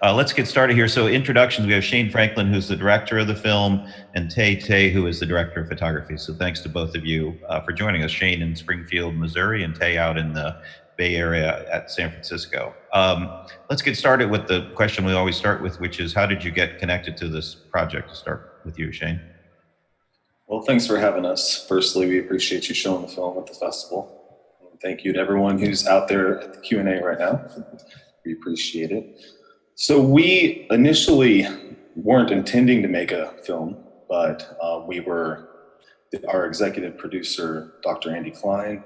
Let's get started here. So, introductions. We have Shane Franklin, who's the director of the film, and Taye Taye, who is the director of photography. So, thanks to both of you for joining us. Shane in Springfield, Missouri, and Taye out in the Bay Area at San Francisco. Let's get started with the question we always start with, which is, how did you get connected to this project? To start with you, Shane. Well, thanks for having us. Firstly, we appreciate you showing the film at the festival. And thank you to everyone who's out there at the Q&A right now. We appreciate it. So we initially weren't intending to make a film, but our executive producer, Dr. Andy Klein,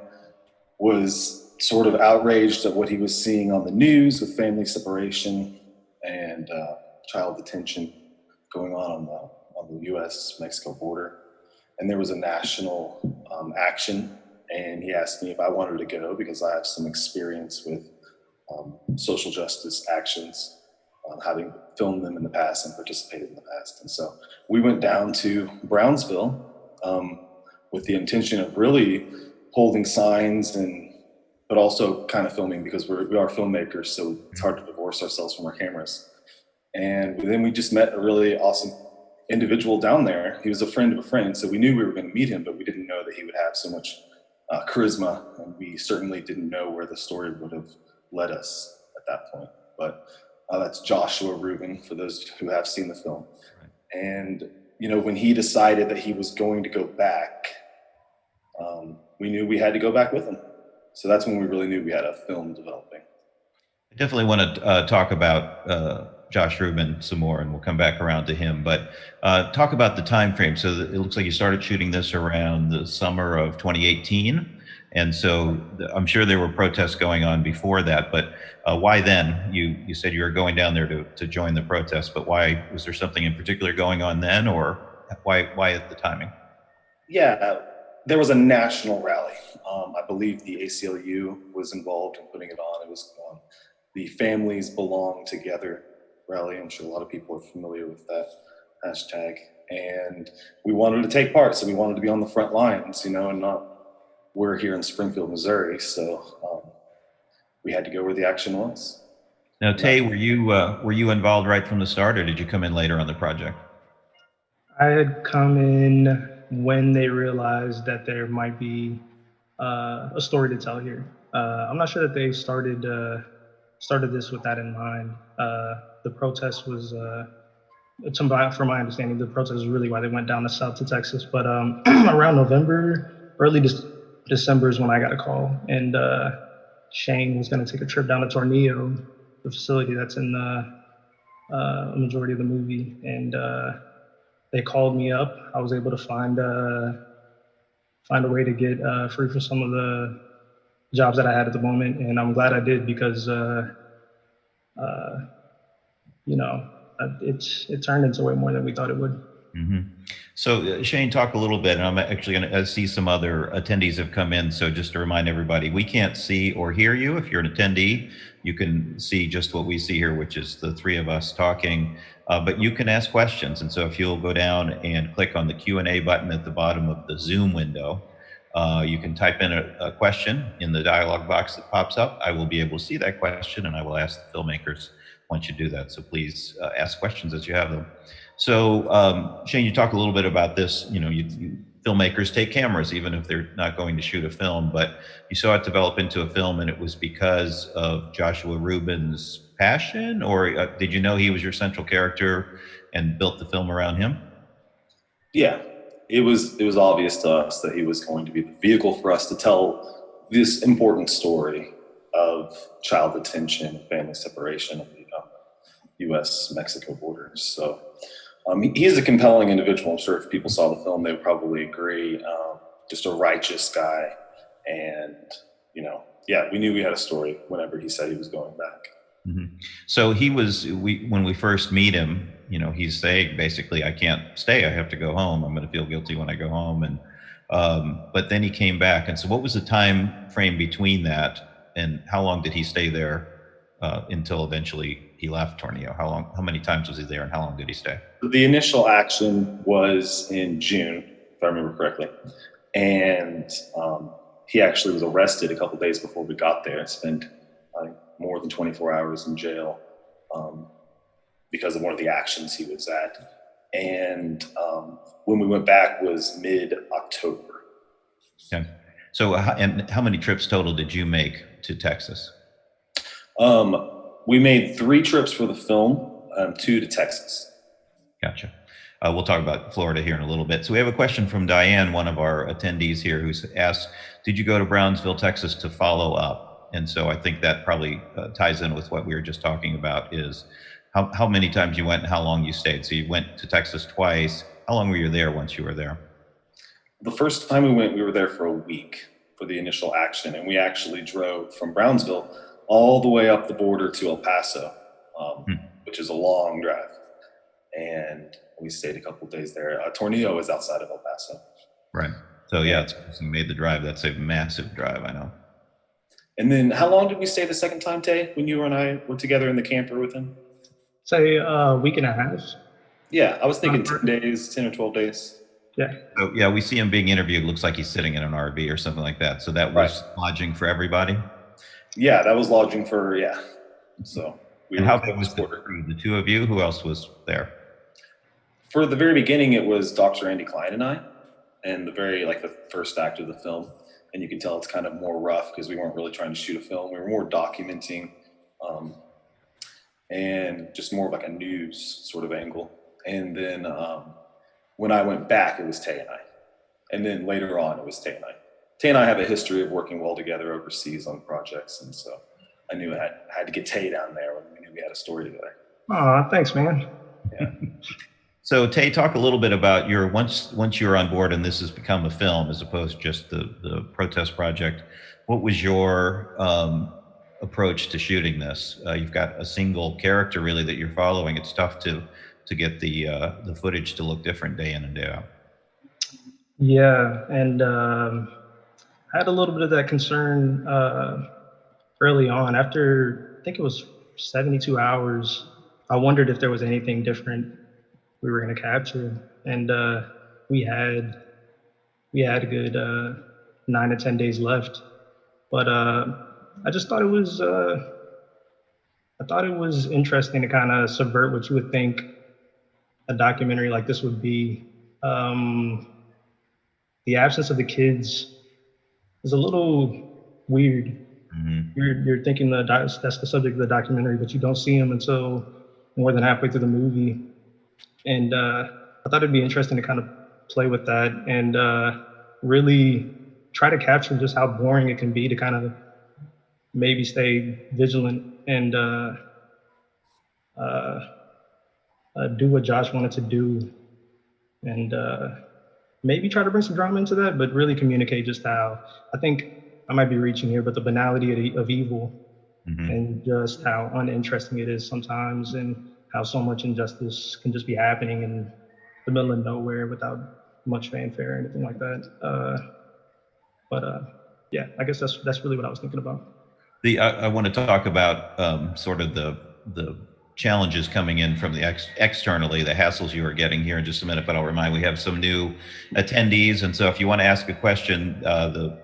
was sort of outraged at what he was seeing on the news with family separation and child detention going on the U.S.-Mexico border. And there was a national action, and he asked me if I wanted to go because I have some experience with social justice actions, having filmed them in the past and participated in the past. And so we went down to Brownsville with the intention of really holding signs but also kind of filming, because we are filmmakers, so it's hard to divorce ourselves from our cameras. And then we just met a really awesome individual down there. He was a friend of a friend, so we knew we were going to meet him, but we didn't know that he would have so much charisma, and we certainly didn't know where the story would have led us at that point. But that's Joshua Rubin, for those who have seen the film. And when he decided that he was going to go back, we knew we had to go back with him. So that's when we really knew we had a film developing. I definitely want to talk about Josh Rubin some more, and we'll come back around to him. But talk about the time frame. So it looks like you started shooting this around the summer of 2018, and so I'm sure there were protests going on before that. But why then? You said you were going down there to join the protests, but why? Was there something in particular going on then, or why at the timing? Yeah, there was a national rally. I believe the ACLU was involved in putting it on. It was the Families Belong Together rally. I'm sure a lot of people are familiar with that hashtag. And we wanted to take part, so we wanted to be on the front lines, and we're here in Springfield, Missouri, so we had to go where the action was. Now, Taye, were you involved right from the start, or did you come in later on the project? I had come in when they realized that there might be a story to tell here. I'm not sure that they started this with that in mind. The protest was, from my understanding, the protest was really why they went down south to Texas. But around November, early December is when I got a call, and Shane was going to take a trip down to Tornillo, the facility that's in the majority of the movie, and they called me up. I was able to find a way to get free for some of the jobs that I had at the moment, and I'm glad I did, because it turned into way more than we thought it would. Mm-hmm. So Shane, talk a little bit, and I'm actually going to see some other attendees have come in. So just to remind everybody, we can't see or hear you. If you're an attendee, you can see just what we see here, which is the three of us talking, but you can ask questions. And so if you'll go down and click on the Q&A button at the bottom of the Zoom window, you can type in a question in the dialog box that pops up. I will be able to see that question, and I will ask the filmmakers once you do that. So please ask questions as you have them. So Shane, you talk a little bit about this. Filmmakers take cameras even if they're not going to shoot a film, but you saw it develop into a film, and it was because of Joshua Rubin's passion, or did you know he was your central character and built the film around him? Yeah, it was obvious to us that he was going to be the vehicle for us to tell this important story of child detention, family separation of the U.S.-Mexico borders. So he's a compelling individual. I'm sure if people saw the film, they would probably agree. Just a righteous guy. And, we knew we had a story whenever he said he was going back. Mm-hmm. So when we first meet him, he's saying basically, I can't stay. I have to go home. I'm going to feel guilty when I go home. And but then he came back. And so what was the time frame between that, and how long did he stay there until eventually he left Tornillo? How many times was he there, and how long did he stay? The initial action was in June, if I remember correctly. And he actually was arrested a couple days before we got there and spent more than 24 hours in jail. because of one of the actions he was at. And when we went back was mid-October. Okay. So, and how many trips total did you make to Texas? We made 3 trips for the film, 2 to Texas. Gotcha. We'll talk about Florida here in a little bit. So we have a question from Diane, one of our attendees here, who's asked, did you go to Brownsville, Texas to follow up? And so I think that probably ties in with what we were just talking about, is how many times you went and how long you stayed. So you went to Texas twice. How long were you there once you were there? The first time we went, we were there for a week for the initial action. And we actually drove from Brownsville all the way up the border to El Paso, which is a long drive. And we stayed a couple of days there. Tornillo is outside of El Paso. Right. So yeah, it's made the drive. That's a massive drive, I know. And then how long did we stay the second time, Tay, when you and I were together in the camper with him? Say a week and a half. Yeah, I was thinking 10 days, 10 or 12 days. Yeah. So yeah, we see him being interviewed. Looks like he's sitting in an RV or something like that. So that was lodging for everybody? Yeah, that was lodging for, So we and were how big was the crew? The 2 of you? Who else was there? For the very beginning, it was Dr. Andy Klein and I, and the first act of the film. And you can tell it's kind of more rough because we weren't really trying to shoot a film. We were more documenting and just more of like a news sort of angle. And then when I went back, it was Taye and I. And then later on, it was Taye and I. Taye and I have a history of working well together overseas on projects. And so I knew I had to get Taye down there when we knew we had a story together. Aw, thanks, man. Yeah. So Taye, talk a little bit about your, once you're on board and this has become a film as opposed to just the protest project, what was your approach to shooting this? You've got a single character really that you're following. It's tough to get the footage to look different day in and day out. Yeah, and I had a little bit of that concern early on. After, I think it was 72 hours, I wondered if there was anything different we were going to capture. And we had a good 9 to 10 days left. But I just thought it was, interesting to kind of subvert what you would think a documentary like this would be. The absence of the kids is a little weird. Mm-hmm. You're thinking that's the subject of the documentary, but you don't see them until more than halfway through the movie. And I thought it'd be interesting to kind of play with that and really try to capture just how boring it can be to kind of maybe stay vigilant and do what Josh wanted to do, and maybe try to bring some drama into that, but really communicate just how, I think I might be reaching here, but the banality of evil, mm-hmm. and just how uninteresting it is sometimes, and how so much injustice can just be happening in the middle of nowhere without much fanfare or anything like that. Yeah, I guess that's really what I was thinking about. I want to talk about sort of the challenges coming in from the externally, the hassles you are getting here in just a minute, but I'll remind we have some new attendees. And so if you want to ask a question, the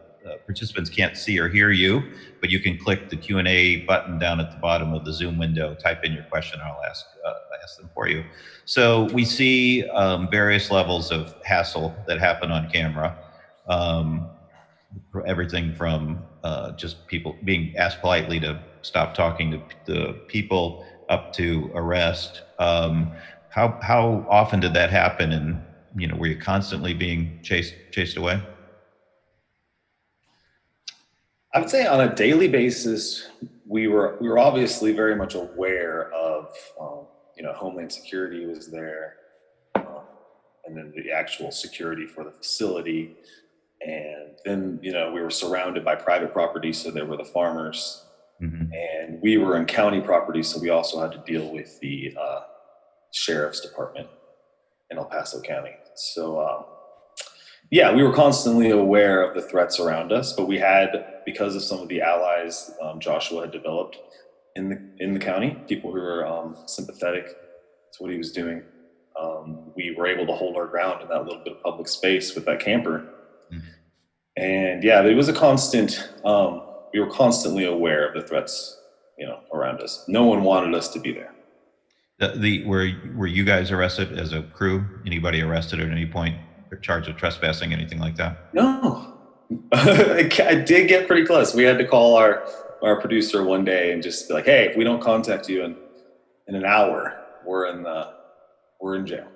participants can't see or hear you, but you can click the Q&A button down at the bottom of the Zoom window, type in your question, and I'll ask them for you. So we see various levels of hassle that happen on camera. Everything from just people being asked politely to stop talking to the people up to arrest. How often did that happen? And were you constantly being chased away? I would say on a daily basis, we were obviously very much aware of Homeland Security was there, and then the actual security for the facility. And then, we were surrounded by private property, so there were the farmers, mm-hmm. and we were in county property, so we also had to deal with the sheriff's department in El Paso County. So, yeah, we were constantly aware of the threats around us, but we had, because of some of the allies Joshua had developed in the county, people who were sympathetic to what he was doing, we were able to hold our ground in that little bit of public space with that camper. Mm-hmm. And yeah, it was a constant, we were constantly aware of the threats, around us. No one wanted us to be there. Were you guys arrested as a crew? Anybody arrested at any point or charged with trespassing, anything like that? No, I did get pretty close. We had to call our producer one day and just be like, "Hey, if we don't contact you in an hour, we're in jail."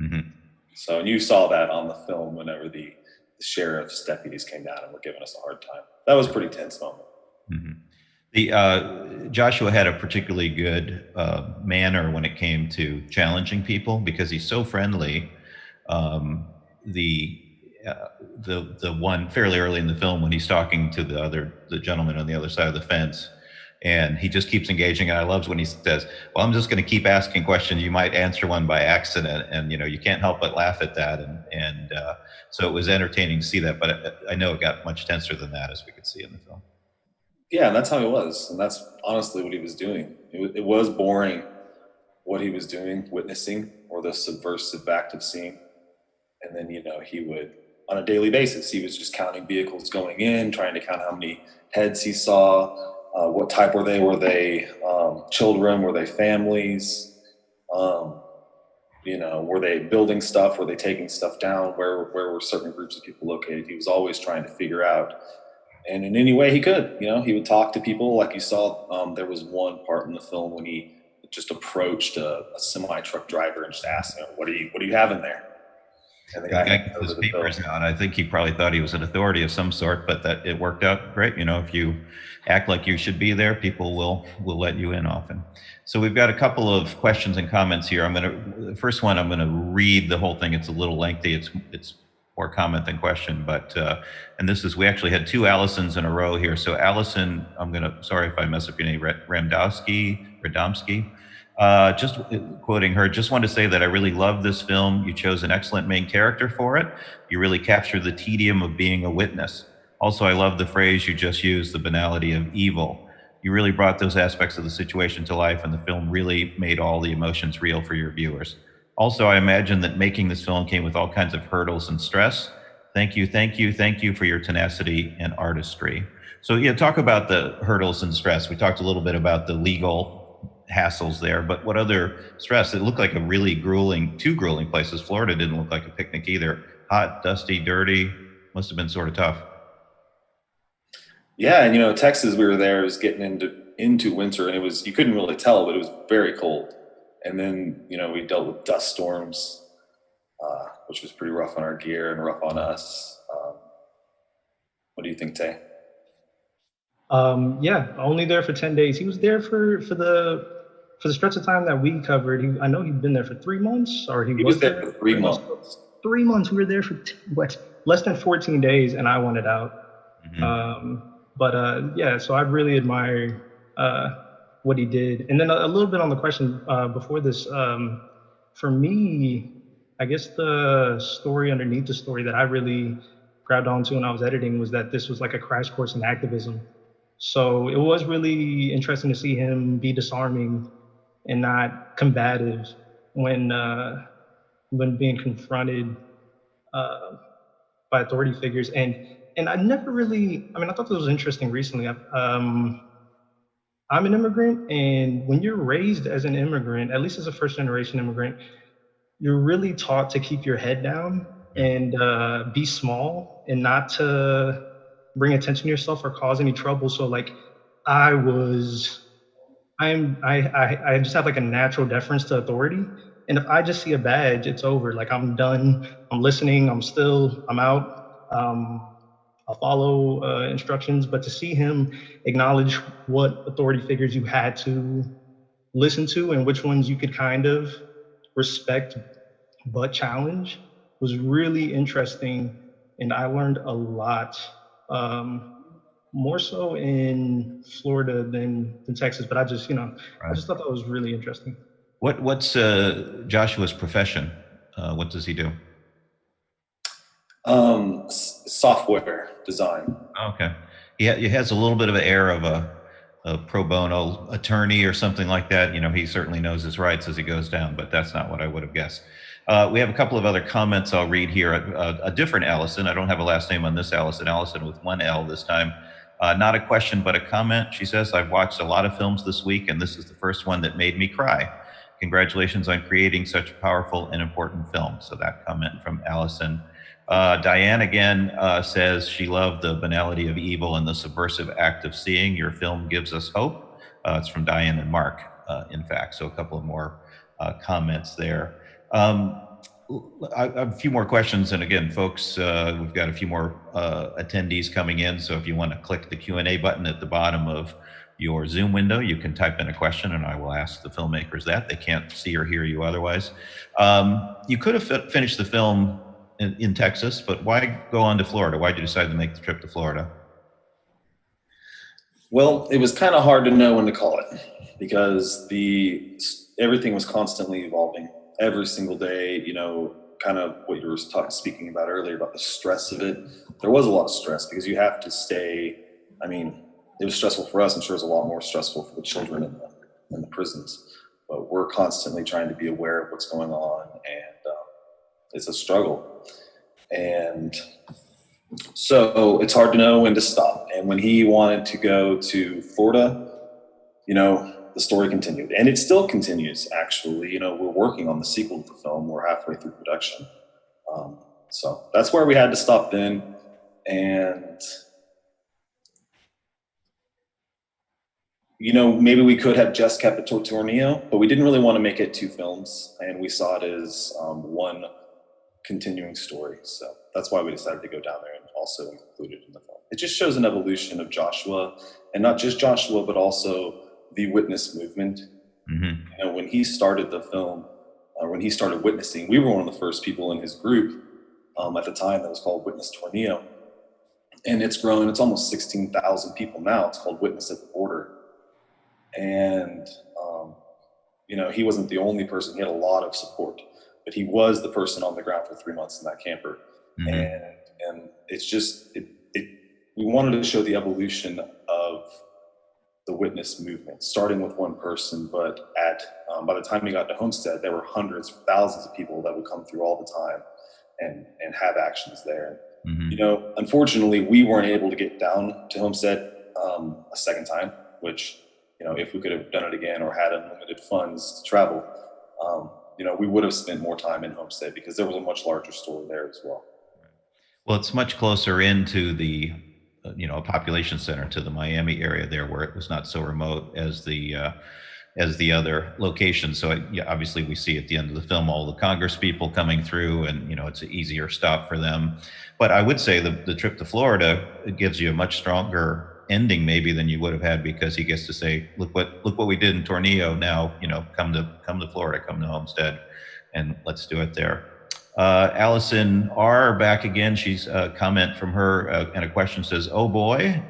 Mm-hmm. So, and you saw that on the film whenever the sheriff's deputies came down and were giving us a hard time. That was a pretty tense moment. Mm-hmm. Joshua had a particularly good manner when it came to challenging people because he's so friendly. The one fairly early in the film when he's talking to the gentleman on the other side of the fence, and he just keeps engaging. And I love when he says, "Well, I'm just going to keep asking questions. You might answer one by accident," and you can't help but laugh at that. And so it was entertaining to see that. But I know it got much tenser than that, as we could see in the film. Yeah, and that's how he was, and that's honestly what he was doing. It was boring what he was doing, witnessing, or the subversive act of seeing. And then, he would, on a daily basis, he was just counting vehicles going in, trying to count how many heads he saw, what type were they? Were they children? Were they families? Were they building stuff? Were they taking stuff down? Where were certain groups of people located? He was always trying to figure out. And in any way he could, he would talk to people. Like you saw, there was one part in the film when he just approached a semi-truck driver and just asked him, what do you have in there? And the guy got his papers out. I think he probably thought he was an authority of some sort, but that it worked out great. If you act like you should be there, people will let you in often. So we've got a couple of questions and comments here. The first one, I'm going to read the whole thing. It's a little lengthy. It's more comment than question, but and this is, we actually had two Allisons in a row here. So Allison, sorry if I mess up your name, Radomski. Just quoting her, just want to say that I really love this film. You chose an excellent main character for it. You really captured the tedium of being a witness. Also, I love the phrase you just used, the banality of evil. You really brought those aspects of the situation to life, and the film really made all the emotions real for your viewers. Also, I imagine that making this film came with all kinds of hurdles and stress. Thank you for your tenacity and artistry. So yeah, talk about the hurdles and stress. We talked a little bit about the legal hassles there, but what other stress? It looked like two grueling places. Florida didn't look like a picnic either. Hot, dusty, dirty, must have been sort of tough. Yeah, and Texas, we were there, it was getting into winter, and you couldn't really tell, but it was very cold. And then, we dealt with dust storms, which was pretty rough on our gear and rough on us. What do you think, Taye? Yeah, only there for 10 days. He was there for the stretch of time that we covered. I know he'd been there for 3 months, or he was there for 3 months. 3 months. We were there for less than 14 days, and I wanted out. Mm-hmm. Yeah, so I really admire what he did. And then a little bit on the question before this, for me, I guess the story underneath the story that I really grabbed onto when I was editing was that this was like a crash course in activism. So it was really interesting to see him be disarming and not combative when being confronted by authority figures. And I never really, I thought this was interesting recently. I'm an immigrant, and when you're raised as an immigrant, at least as a first generation immigrant, you're really taught to keep your head down and be small and not to bring attention to yourself or cause any trouble. So like I just have like a natural deference to authority. And if I just see a badge, it's over. Like I'm done, I'm listening, I'm out. I'll follow instructions, but to see him acknowledge what authority figures you had to listen to and which ones you could kind of respect but challenge was really interesting. And I learned a lot, more so in Florida than Texas, but I just thought that was really interesting. What's Joshua's profession? What does he do? Software design. Okay. He has a little bit of an air of a pro bono attorney or something like that. He certainly knows his rights as he goes down, but that's not what I would have guessed. We have a couple of other comments I'll read here. A different Allison. I don't have a last name on this Allison. Allison with one L this time. Not a question, but a comment. She says, I've watched a lot of films this week, and this is the first one that made me cry. Congratulations on creating such a powerful and important film. So that comment from Allison. Diane again says she loved the banality of evil and the subversive act of seeing. Your film gives us hope. It's from Diane and Mark, in fact. So a couple of more comments there. I have a few more questions, and again, folks, we've got a few more attendees coming in. So if you want to click the Q&A button at the bottom of your Zoom window, you can type in a question, and I will ask the filmmakers that. They can't see or hear you otherwise. You could have finished the film in Texas, but why go on to Florida? Why did you decide to make the trip to Florida? Well, it was kind of hard to know when to call it, because everything was constantly evolving every single day. You know, kind of what you were speaking about earlier about the stress of it. There was a lot of stress because you have to stay. I mean, it was stressful for us. I'm sure it was a lot more stressful for the children in the prisons. But we're constantly trying to be aware of what's going on, and it's a struggle. And so it's hard to know when to stop. And when he wanted to go to Florida, you know, the story continued. And it still continues, actually. You know, we're working on the sequel to the film. We're halfway through production. So that's where we had to stop then. And, you know, maybe we could have just kept it to Tornillo, but we didn't really want to make it 2 films. And we saw it as one continuing story. So that's why we decided to go down there and also include it in the film. It just shows an evolution of Joshua, and not just Joshua, but also the witness movement. Mm-hmm. You know, when he started the film, when he started witnessing, we were one of the first people in his group at the time that was called Witness Tornillo. And it's grown, it's almost 16,000 people now. It's called Witness at the Border. And, you know, he wasn't the only person. He had a lot of support. But he was the person on the ground for 3 months in that camper. Mm-hmm. And it's just, we wanted to show the evolution of the witness movement, starting with one person, but by the time we got to Homestead, there were hundreds, thousands of people that would come through all the time and have actions there. Mm-hmm. You know, unfortunately, we weren't able to get down to Homestead a second time, which, you know, if we could have done it again or had unlimited funds to travel, you know, we would have spent more time in Homestead because there was a much larger story there as well. Well, it's much closer into the, you know, a population center to the Miami area there, where it was not so remote as the other locations. So yeah, obviously we see at the end of the film all the Congress people coming through, and, you know, it's an easier stop for them. But I would say the trip to Florida, it gives you a much stronger ending maybe than you would have had, because he gets to say, look what we did in Tornillo. Now, you know, come to Florida, come to Homestead, and let's do it there. Allison R. back again. She's a comment from her, and a question says, oh boy,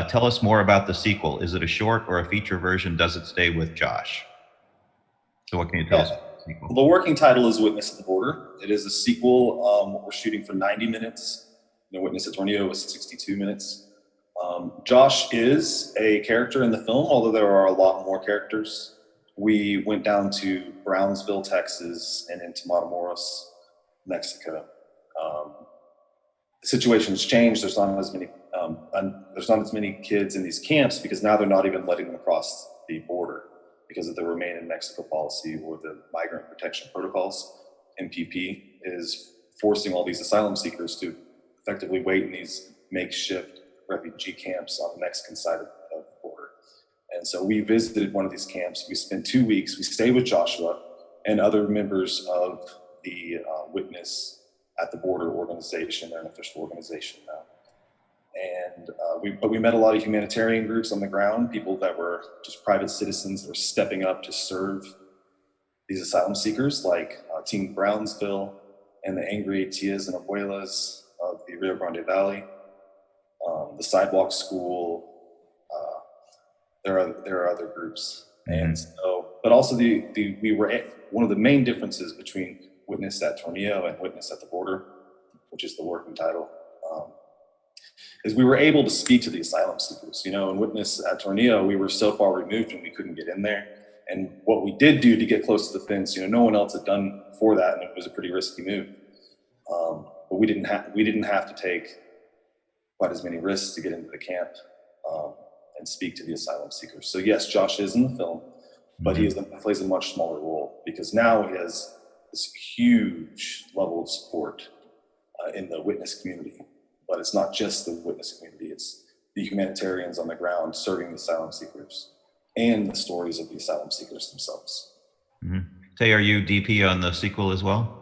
tell us more about the sequel. Is it a short or a feature version? Does it stay with Josh? So what can you tell us about the sequel? The working title is Witness at the Border. It is a sequel. We're shooting for 90 minutes. You know, Witness at Tornillo was 62 minutes. Josh is a character in the film, although there are a lot more characters. We went down to Brownsville, Texas, and into Matamoros, Mexico. The situation's changed. There's not as many kids in these camps, because now they're not even letting them cross the border because of the Remain in Mexico policy, or the Migrant Protection Protocols. MPP is forcing all these asylum seekers to effectively wait in these makeshift refugee camps on the Mexican side of the border. And so we visited one of these camps. We spent 2 weeks. We stayed with Joshua and other members of the Witness at the Border organization. They're an official organization now. And we met a lot of humanitarian groups on the ground, people that were just private citizens that were stepping up to serve these asylum seekers, like Team Brownsville and the Angry Tias and Abuelas of the Rio Grande Valley, the Sidewalk School. There are other groups. Mm-hmm. And so, but also we were one of the main differences between Witness at Tornillo and Witness at the Border, which is the working title, is we were able to speak to the asylum seekers. You know, in Witness at Tornillo, we were so far removed and we couldn't get in there. And what we did do to get close to the fence, you know, no one else had done before that, and it was a pretty risky move. But we didn't have to take quite as many risks to get into the camp and speak to the asylum seekers. So yes, Josh is in the film. but he plays a much smaller role because now he has this huge level of support in the witness community. But it's not just the witness community, it's the humanitarians on the ground serving the asylum seekers and the stories of the asylum seekers themselves. Taye, are you DP on the sequel as well?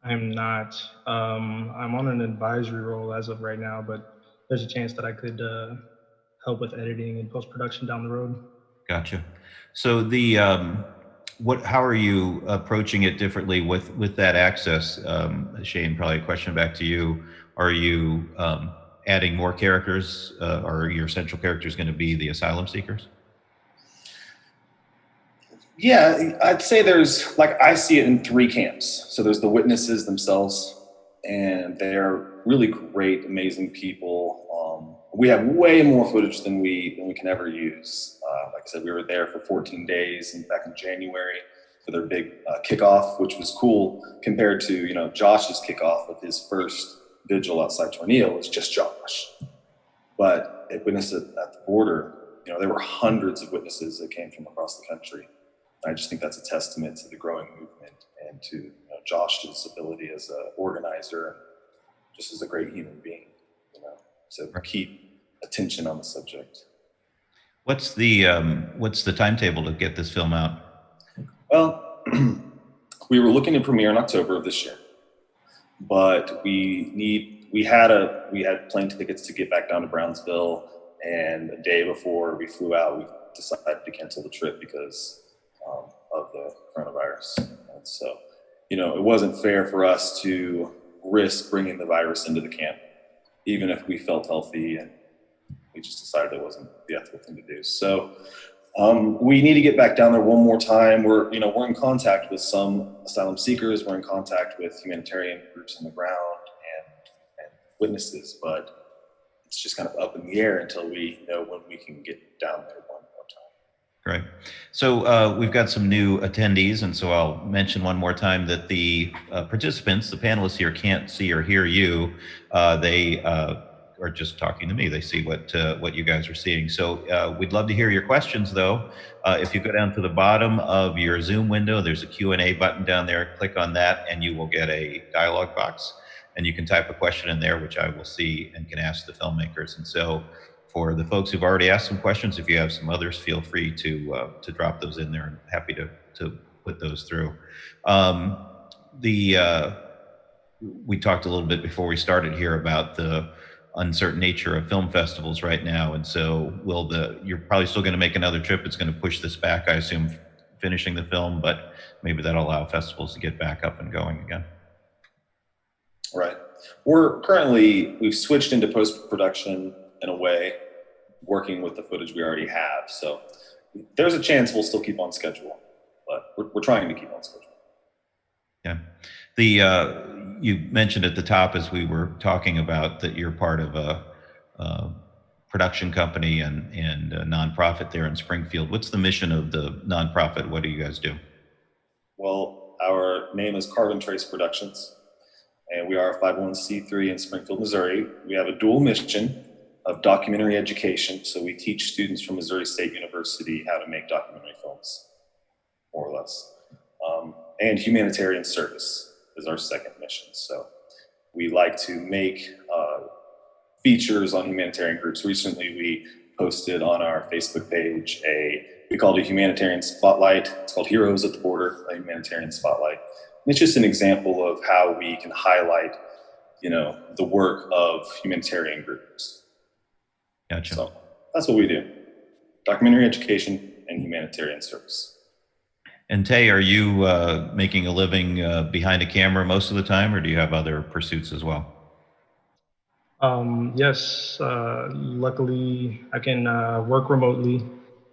I'm not. I'm on an advisory role as of right now, but there's a chance that I could help with editing and post-production down the road. Gotcha. So the how are you approaching it differently with that access? Shane, probably a question back to you. Are you adding more characters, or are your central characters going to be the asylum seekers? Yeah, I'd say there's, like, I see it in three camps. So there's the witnesses themselves, and they're really great, amazing people. We have way more footage than we can ever use. Like I said, we were there for 14 days and back in January for their big kickoff, which was cool compared to, Josh's kickoff with his first vigil outside Tornillo. It was just Josh. But at Witness at the Border, there were hundreds of witnesses that came from across the country. I just think that's a testament to the growing movement and to Josh's ability as an organizer, just as a great human being, to keep attention on the subject. What's the timetable to get this film out? Well, we were looking to premiere in October of this year, but we had plane tickets to get back down to Brownsville, and the day before we flew out, we decided to cancel the trip because of the coronavirus. And so, it wasn't fair for us to risk bringing the virus into the camp, even if we felt healthy, and we just decided it wasn't the ethical thing to do. So we need to get back down there one more time. We're in contact with some asylum seekers. We're in contact with humanitarian groups on the ground and witnesses, but it's just kind of up in the air until we know when we can get down there one more time. Great. So we've got some new attendees, and so I'll mention one more time that the participants, the panelists here, can't see or hear you. They are just talking to me. They see what you guys are seeing. So we'd love to hear your questions, though. If you go down to the bottom of your Zoom window, there's a Q&A button down there. Click on that, and you will get a dialog box. And you can type a question in there, which I will see and can ask the filmmakers. And so for the folks who've already asked some questions, if you have some others, feel free to drop those in there. I'm happy to put those through. We talked a little bit before we started here about the uncertain nature of film festivals right now. And so you're probably still going to make another trip. It's going to push this back, I assume, finishing the film, but maybe that'll allow festivals to get back up and going again. Right. We've switched into post-production in a way, working with the footage we already have. So there's a chance we'll still keep on schedule, but we're trying to keep on schedule. Yeah. You mentioned at the top as we were talking about that you're part of a production company and a nonprofit there in Springfield. What's the mission of the nonprofit? What do you guys do? Well, our name is Carbon Trace Productions, and we are a 501c3 in Springfield, Missouri. We have a dual mission of documentary education. So we teach students from Missouri State University how to make documentary films, more or less. And humanitarian service is our second mission. So we like to make features on humanitarian groups. Recently, we posted on our Facebook page we called it a humanitarian spotlight. It's called Heroes at the Border, a humanitarian spotlight. And it's just an example of how we can highlight, the work of humanitarian groups. Gotcha. So that's what we do: documentary education and humanitarian service. And Taye, are you making a living behind a camera most of the time, or do you have other pursuits as well? Yes, luckily I can work remotely.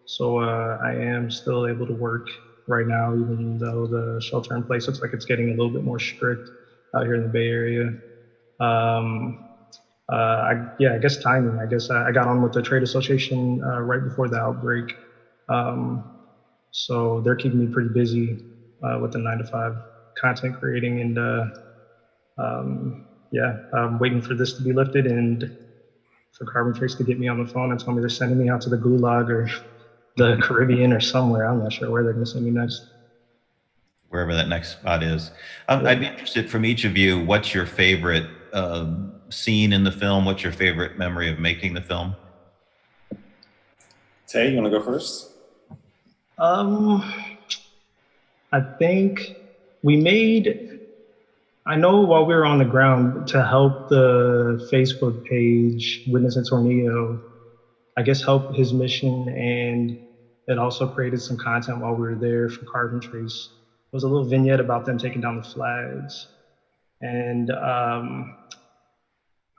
So I am still able to work right now, even though the shelter in place looks like it's getting a little bit more strict out here in the Bay Area. I guess timing. I guess I got on with the trade association right before the outbreak. So they're keeping me pretty busy with the 9-to-5 content creating, and I'm waiting for this to be lifted and for Carbon Trace to get me on the phone and tell me they're sending me out to the gulag or the Caribbean or somewhere. I'm not sure where they're going to send me next. Wherever that next spot is. Yeah. I'd be interested from each of you, what's your favorite scene in the film? What's your favorite memory of making the film? Taye, you want to go first? I think we made, I know while we were on the ground to help the Facebook page, Witness At Tornillo, I guess help his mission, and it also created some content while we were there for Carpentries. It was a little vignette about them taking down the flags. And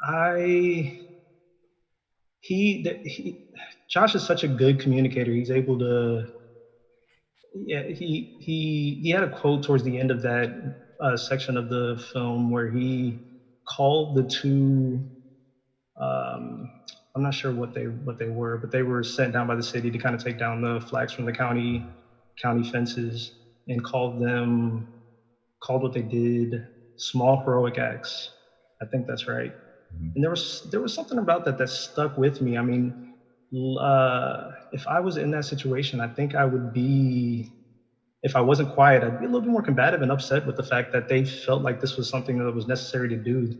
I, Josh is such a good communicator. He's able to, yeah, he had a quote towards the end of that section of the film where he called the two, um, I'm not sure what they were, but they were sent down by the city to kind of take down the flags from the county fences, and called what they did small heroic acts. I think that's right. And there was something about that that stuck with me. I mean, if I was in that situation, I think I would be, if I wasn't quiet, I'd be a little bit more combative and upset with the fact that they felt like this was something that was necessary to do.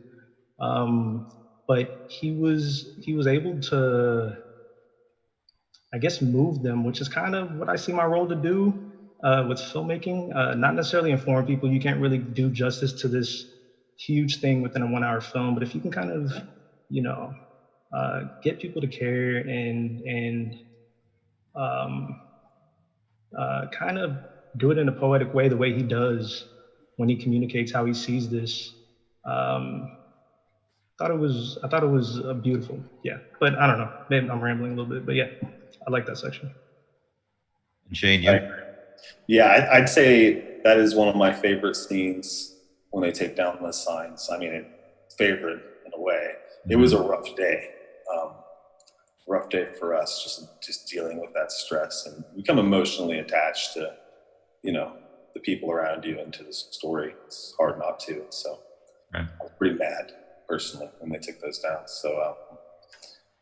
But he was able to, I guess, move them, which is kind of what I see my role to do with filmmaking. Not necessarily inform people. You can't really do justice to this huge thing within a 1 hour film, but if you can kind of, you know, get people to care and um, kind of do it in a poetic way, the way he does when he communicates how he sees this. Um, I thought it was beautiful. Yeah, but I don't know. Maybe I'm rambling a little bit, but yeah, I like that section. And Shane, you? Yeah, I'd say that is one of my favorite scenes when they take down the signs. I mean, favorite in a way. It was a rough day. Rough day for us, just dealing with that stress, and become emotionally attached to, you know, the people around you and to the story. It's hard not to. So I was pretty mad personally when they took those down. So,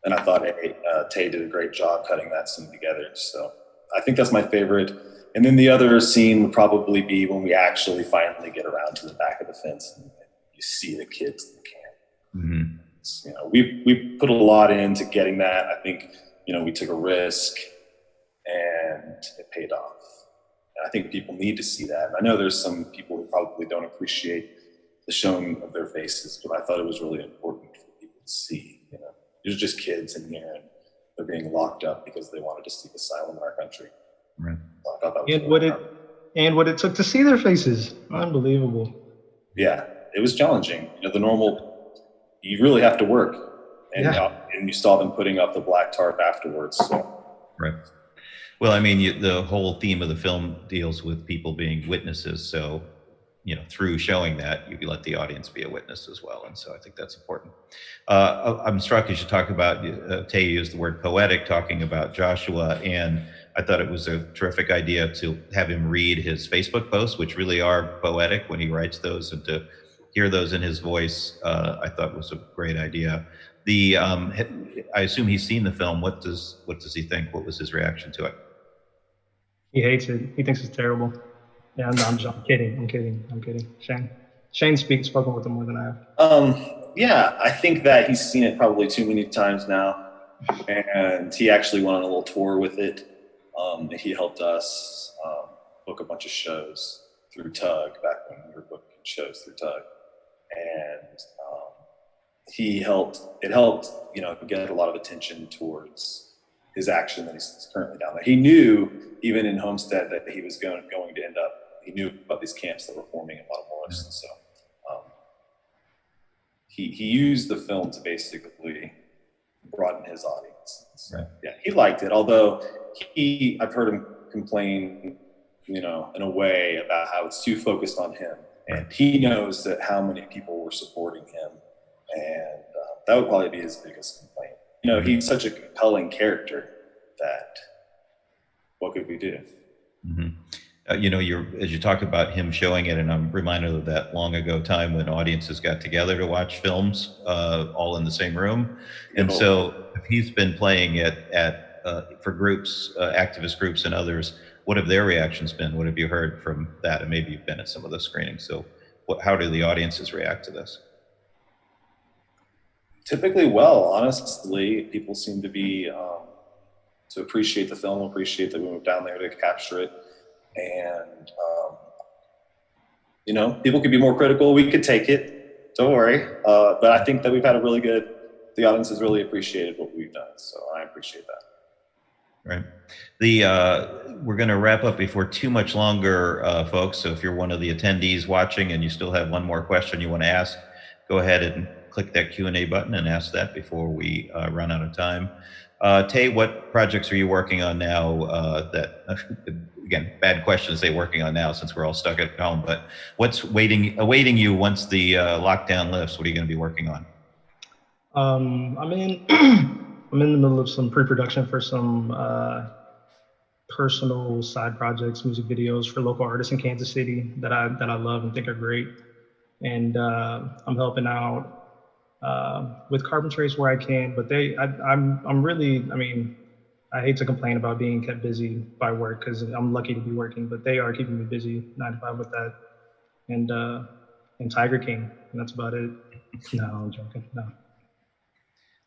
and I thought Taye did a great job cutting that scene together. So I think that's my favorite. And then the other scene would probably be when we actually finally get around to the back of the fence and you see the kids in the camp. Mm-hmm. You know, we put a lot into getting that. I think, you know, we took a risk and it paid off. And I think people need to see that. And I know there's some people who probably don't appreciate the showing of their faces, but I thought it was really important for people to see. You know, there's just kids in here and they're being locked up because they wanted to seek asylum in our country. Right. So I thought that was and what it took to see their faces, unbelievable. Yeah, it was challenging. You know, the normal. You really have to work, and and you saw them putting up the black tarp afterwards. So. Right. Well, I mean, the whole theme of the film deals with people being witnesses. So, you know, through showing that, you let the audience be a witness as well. And so I think that's important. I'm struck as you talk about, Taye used the word poetic, talking about Joshua. And I thought it was a terrific idea to have him read his Facebook posts, which really are poetic when he writes those, and to hear those in his voice, I thought was a great idea. I assume he's seen the film. What does he think? What was his reaction to it? He hates it. He thinks it's terrible. Yeah, I'm kidding. I'm kidding. Shane's spoken with him more than I have. Yeah, I think that he's seen it probably too many times now, and he actually went on a little tour with it. He helped us book a bunch of shows through Tug back when we were booking shows through Tug. And it helped, you know, get a lot of attention towards his action that he's currently down there. He knew, even in Homestead, that he was going to end up, he knew about these camps that were forming in Matamoros. And so he used the film to basically broaden his audience. So, right. Yeah, he liked it, although I've heard him complain, you know, in a way about how it's too focused on him. And he knows that how many people were supporting him. And that would probably be his biggest complaint. You know, he's such a compelling character that what could we do? Mm-hmm. You know, as you talk about him showing it, and I'm reminded of that long ago time when audiences got together to watch films all in the same room. And so if he's been playing it at for groups, activist groups and others, what have their reactions been? What have you heard from that? And maybe you've been at some of the screenings. So how do the audiences react to this? Typically well, honestly. People seem to be, to appreciate the film, appreciate that we went down there to capture it. And, you know, people could be more critical. We could take it. Don't worry. But I think that we've had the audience has really appreciated what we've done. So I appreciate that. Right. We're going to wrap up before too much longer, folks. So if you're one of the attendees watching and you still have one more question you want to ask, go ahead and click that Q&A button and ask that before we run out of time. Taye, what projects are you working on now that, again, bad question to say working on now since we're all stuck at home, but what's awaiting you once the lockdown lifts? What are you going to be working on? I'm in I'm in the middle of some pre-production for some personal side projects, music videos for local artists in Kansas City that I love and think are great. And I'm helping out with Carbon Trace where I can, but I'm really, I mean, I hate to complain about being kept busy by work because I'm lucky to be working, but they are keeping me busy 9 to 5 with that. And Tiger King, and that's about it. No, I'm joking. No.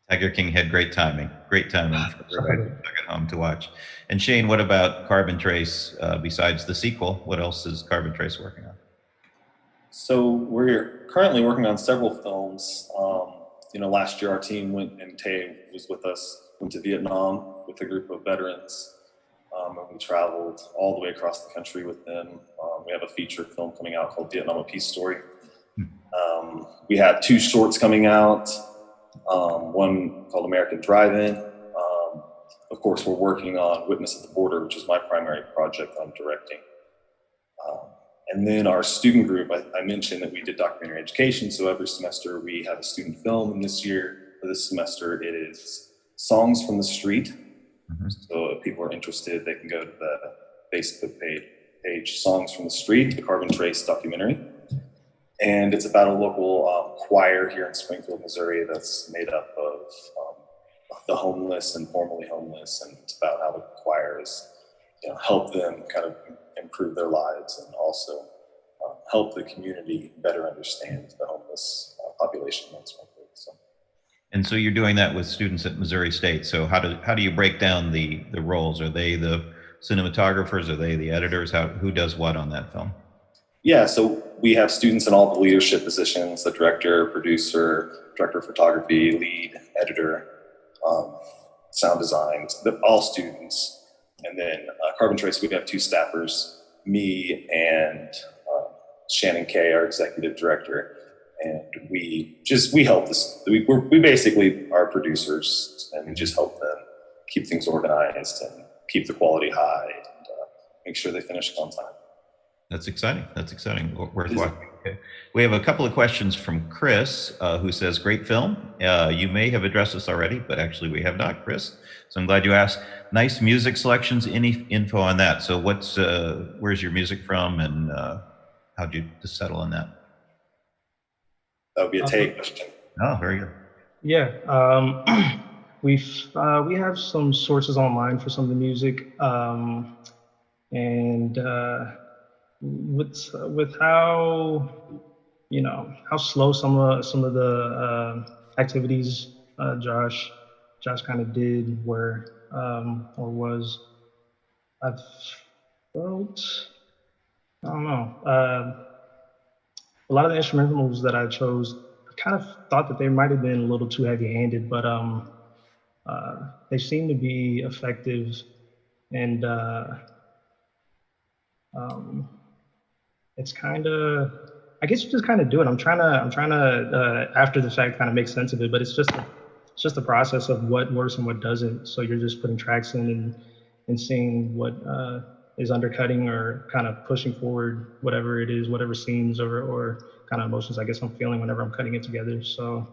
Tiger King had great timing for everybody stuck at home to watch. And Shane, what about Carbon Trace? Besides the sequel, what else is Carbon Trace working on? So we're currently working on several films. You know, last year our team went, and Taye was with us, went to Vietnam with a group of veterans. And we traveled all the way across the country with them. We have a feature film coming out called Vietnam: A Peace Story. We have 2 shorts coming out. One called American Drive-In. Of course, we're working on Witness at the Border, which is my primary project I'm directing. And then our student group, I mentioned that we did documentary education. So every semester we have a student film. And this year, for this semester, it is Songs from the Street. So if people are interested, they can go to the Facebook page Songs from the Street, the Carbon Trace documentary. And it's about a local choir here in Springfield, Missouri that's made up of the homeless and formerly homeless. And it's about how the choirs, you know, help them kind of improve their lives and also help the community better understand the homeless population in Springfield. And so you're doing that with students at Missouri State. So how do you break down the roles? Are they the cinematographers? Are they the editors? Who does what on that film? Yeah, so we have students in all the leadership positions: the director, producer, director of photography, lead, editor, sound design, all students. And then Carbon Trace, we have 2 staffers, me and Shannon Kay, our executive director. And we help this. We basically are producers, and we just help them keep things organized and keep the quality high and make sure they finish on time. That's exciting. Worth watching. Okay. We have a couple of questions from Chris, who says, "Great film. You may have addressed this already, but actually we have not, Chris. So I'm glad you asked. Nice music selections. Any info on that? So where's your music from, and how'd you just settle on that?" That would be a Taye question. Oh, very good. Yeah, we have some sources online for some of the music, and with how, you know, how slow some of the activities Josh kind of did or was, I felt, I don't know. A lot of the instrumentals that I chose, I kind of thought that they might have been a little too heavy-handed, but they seem to be effective, and it's kind of, I guess you just kind of do it. I'm trying to after the fact kind of make sense of it, but it's just a process of what works and what doesn't. So you're just putting tracks in and seeing what is undercutting or kind of pushing forward whatever it is, whatever scenes or kind of emotions I guess I'm feeling whenever I'm cutting it together. So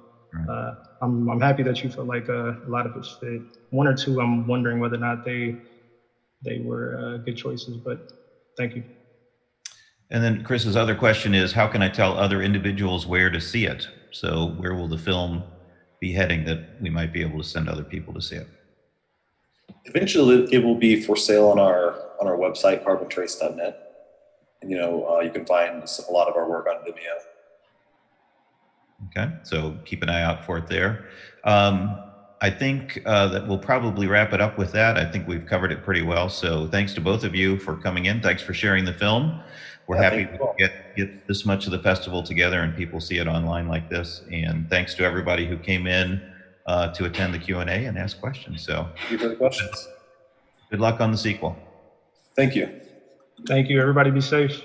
I'm happy that you felt like a lot of it fit. 1 or 2, I'm wondering whether or not they were good choices, but thank you. And then Chris's other question is, how can I tell other individuals where to see it? So where will the film be heading that we might be able to send other people to see it? Eventually, it will be for sale on our website, carbontrace.net. And you can find a lot of our work on Vimeo. Okay, so keep an eye out for it there. I think that we'll probably wrap it up with that. I think we've covered it pretty well. So thanks to both of you for coming in. Thanks for sharing the film. We're happy to get this much of the festival together and people see it online like this. And thanks to everybody who came in to attend the Q&A and ask questions. So Thank you for the questions. Good luck on the sequel. Thank you. Thank you. Everybody be safe.